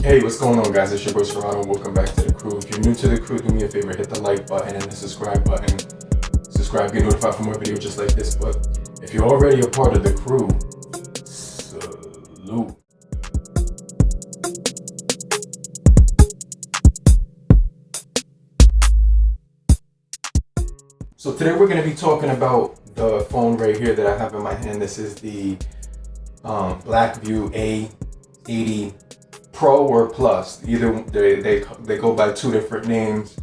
Hey, what's going on, guys? It's your boy Serrano. Welcome back to the crew. If you're new to the crew, do me a favor, hit the like button and the subscribe button. Subscribe, get notified for more videos just like this. But if you're already a part of the crew, salute. So today we're going to be talking about the phone right here that I have in my hand. This is the Blackview A80 Pro or Plus. Either they go by two different names.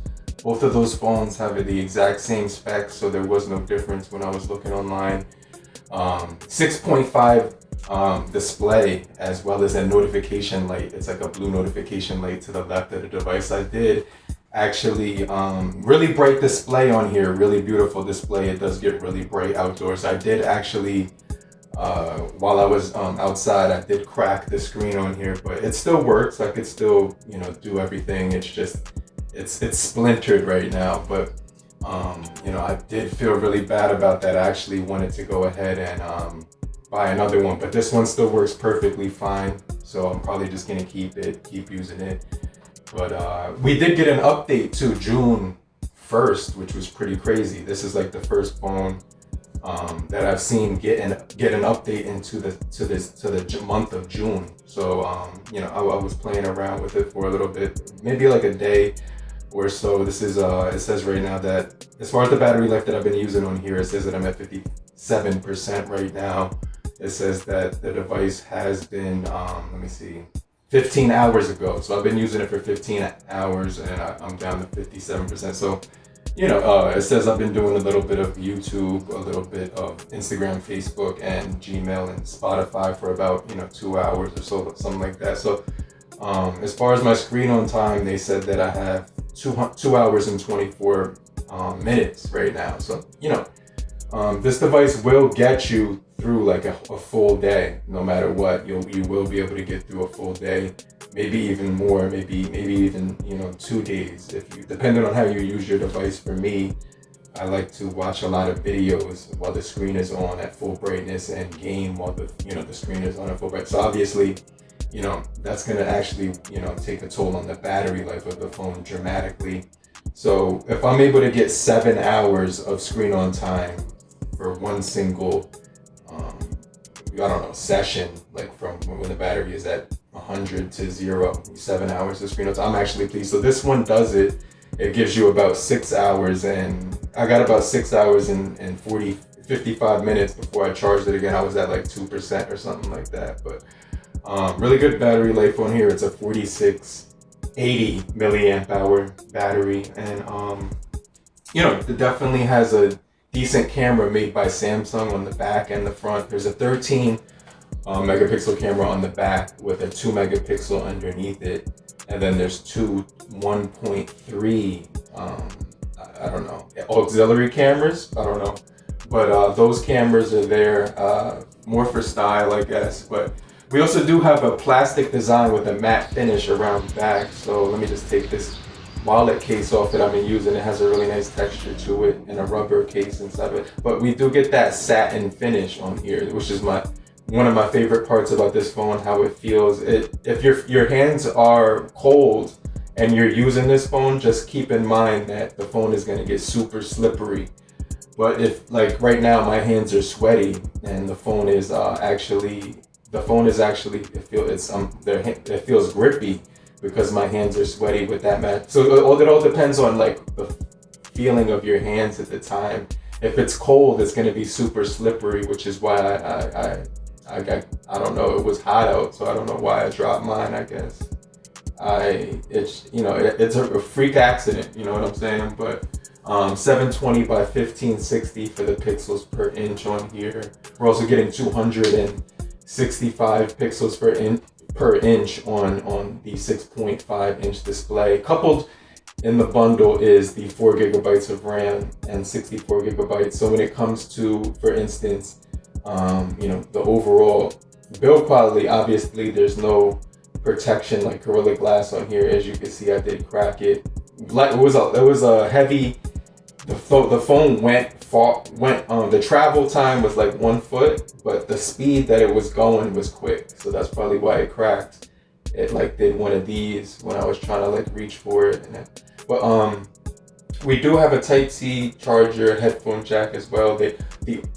Both of those phones have the exact same specs, so there was no difference when I was looking online. 6.5 display, as well as a notification light. It's like a blue notification light to the left of the device. I did actually really bright display on here, really beautiful display. It does get really bright outdoors. I did actually while I was outside, I did crack the screen on here, but it still works. I could still, do everything. It's just, it's splintered right now, but I did feel really bad about that. I actually wanted to go ahead and buy another one, but this one still works perfectly fine. So I'm probably just gonna keep using it. But we did get an update to June 1st, which was pretty crazy. This is like the first phone that I've seen get an update into the month of June. So I was playing around with it for a little bit, maybe like a day or so. This is it says right now that as far as the battery life that I've been using on here, it says that I'm at 57% right now. It says that the device has been let me see, 15 hours ago. So I've been using it for 15 hours and I'm down to 57%. So it says I've been doing a little bit of YouTube, a little bit of Instagram, Facebook, and Gmail and Spotify for about 2 hours or so, something like that. So as far as my screen on time, they said that I have 2 hours and 24 minutes right now. So this device will get you through like a full day, no matter what. You will be able to get through a full day. Maybe even more, maybe even 2 days, depending on how you use your device. For me, I like to watch a lot of videos while the screen is on at full brightness and game while the screen is on at full brightness. So obviously, that's gonna actually take a toll on the battery life of the phone dramatically. So if I'm able to get 7 hours of screen on time for one single session, like from when the battery is at 100 to 0, 7 hours of screen on time, I'm actually pleased. So this one does it. It gives you about 6 hours, and I got about 6 hours and 55 minutes before I charged it again. I was at like 2% or something like that. But really good battery life on here. It's a 4680 milliamp hour battery, and it definitely has a decent camera made by Samsung on the back and the front. There's a 13 megapixel camera on the back with a 2 megapixel underneath it, and then there's two 1.3 auxiliary cameras. I don't know, but those cameras are there more for style, I guess. But we also do have a plastic design with a matte finish around the back. So let me just take this wallet case off that I've been using. It has a really nice texture to it and a rubber case inside of it. But we do get that satin finish on here, which is one of my favorite parts about this phone, how it feels. If your hands are cold and you're using this phone, just keep in mind that the phone is going to get super slippery. But if, like right now, my hands are sweaty and the phone is actually it feels grippy because my hands are sweaty with that mat. So it all depends on like the feeling of your hands at the time. If it's cold, it's going to be super slippery, which is why I don't know, it was hot out, so I don't know why I dropped mine. I guess it's a freak accident, you know what I'm saying? But 720 by 1560 for the pixels per inch on here. We're also getting 265 pixels per inch on the 6.5 inch display. Coupled in the bundle is the 4 gigabytes of RAM and 64 gigabytes. So when it comes to, for instance, the overall build quality, obviously there's no protection like Gorilla Glass on here. As you can see, I did crack it. Like it was a heavy. The phone went the travel time was like 1 foot, but the speed that it was going was quick. So that's probably why it cracked. it like did one of these when I was trying to like reach for it. But we do have a Type-C charger, headphone jack as well. The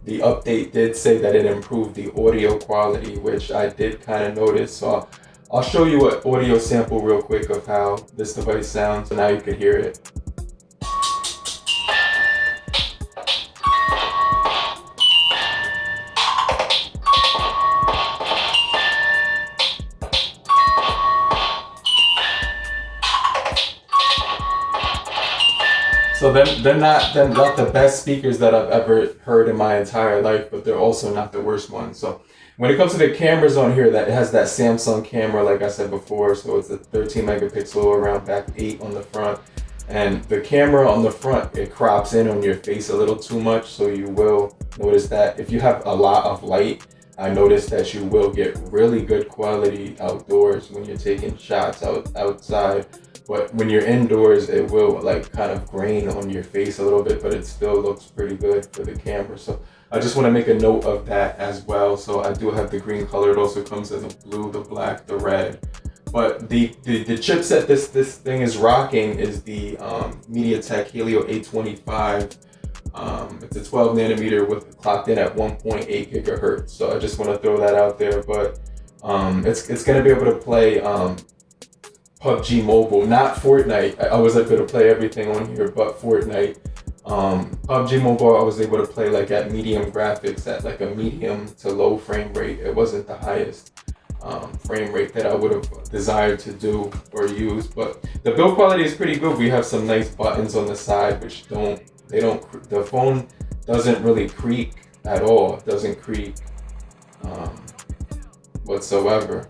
update did say that it improved the audio quality, which I did kind of notice. So I'll show you an audio sample real quick of how this device sounds, so now you can hear it. So they're not the best speakers that I've ever heard in my entire life, but they're also not the worst ones. So when it comes to the cameras on here, that it has that Samsung camera, like I said before. So it's a 13 megapixel around back, 8 on the front. And the camera on the front, it crops in on your face a little too much. So you will notice that if you have a lot of light, I noticed that you will get really good quality outdoors when you're taking shots outside. But when you're indoors, it will like kind of grain on your face a little bit, but it still looks pretty good for the camera. So I just want to make a note of that as well. So I do have the green color. It also comes in the blue, the black, the red. But the chipset this thing is rocking is the MediaTek Helio A25. It's a 12 nanometer with clocked in at 1.8 gigahertz. So I just want to throw that out there. But it's going to be able to play PUBG Mobile, not Fortnite. I was able to play everything on here but Fortnite. PUBG Mobile, I was able to play like at medium graphics, at like a medium to low frame rate. It wasn't the highest frame rate that I would have desired to do or use, but the build quality is pretty good. We have some nice buttons on the side, which the phone doesn't really creak at all. It doesn't creak whatsoever.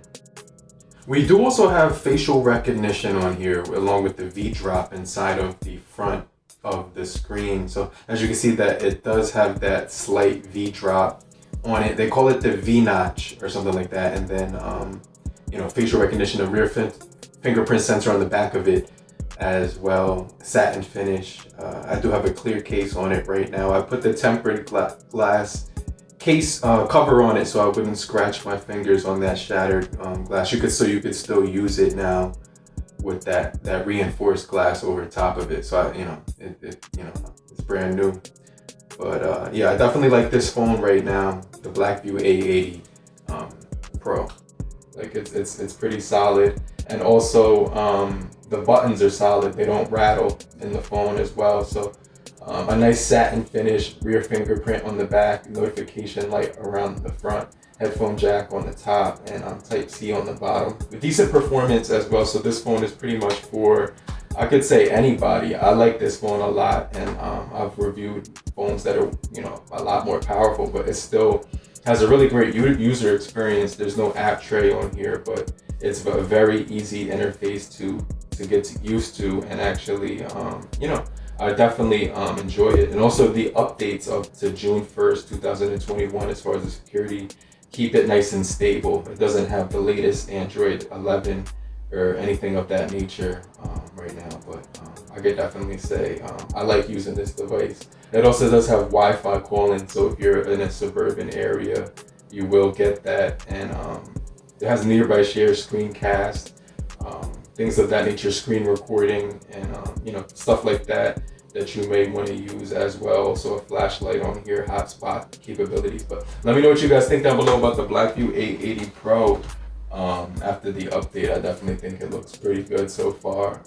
We do also have facial recognition on here, along with the V-drop inside of the front of the screen. So as you can see, that it does have that slight V-drop on it. They call it the V-notch or something like that. And then, facial recognition, a rear fingerprint sensor on the back of it as well, satin finish. I do have a clear case on it right now. I put the tempered glass case cover on it so I wouldn't scratch my fingers on that shattered glass. You could still use it now with that reinforced glass over top of it. So it's brand new. But yeah, I definitely like this phone right now, the Blackview A80 Pro. Like it's pretty solid, and also the buttons are solid. They don't rattle in the phone as well. So a nice satin finish, rear fingerprint on the back, notification light around the front, headphone jack on the top, and Type-C on the bottom. With decent performance as well. So this phone is pretty much for, I could say, anybody. I like this phone a lot, and I've reviewed phones that are a lot more powerful, but it still has a really great user experience. There's no app tray on here, but it's a very easy interface to get used to, and actually I definitely enjoy it. And also the updates up to June 1st, 2021, as far as the security, keep it nice and stable. It doesn't have the latest Android 11 or anything of that nature right now, but I could definitely say I like using this device. It also does have Wi-Fi calling, so if you're in a suburban area, you will get that. And it has nearby share, screencast, things of that nature, screen recording, and stuff like that you may want to use as well. So a flashlight on here, hotspot capabilities. But let me know what you guys think down below about the Blackview A80 Pro. After the update, I definitely think it looks pretty good so far.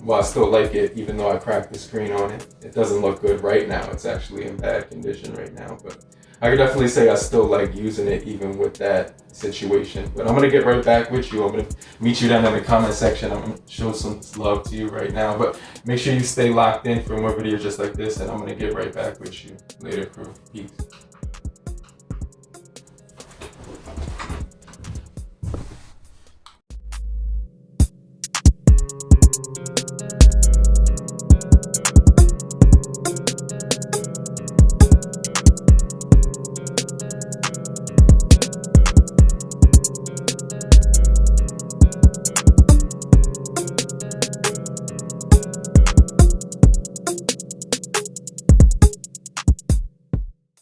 Well, I still like it, even though I cracked the screen on it. It doesn't look good right now. It's actually in bad condition right now, but I could definitely say I still like using it even with that situation. But I'm gonna get right back with you. I'm gonna meet you down in the comment section. I'm gonna show some love to you right now, but make sure you stay locked in for more videos just like this, and I'm gonna get right back with you later, crew. Peace.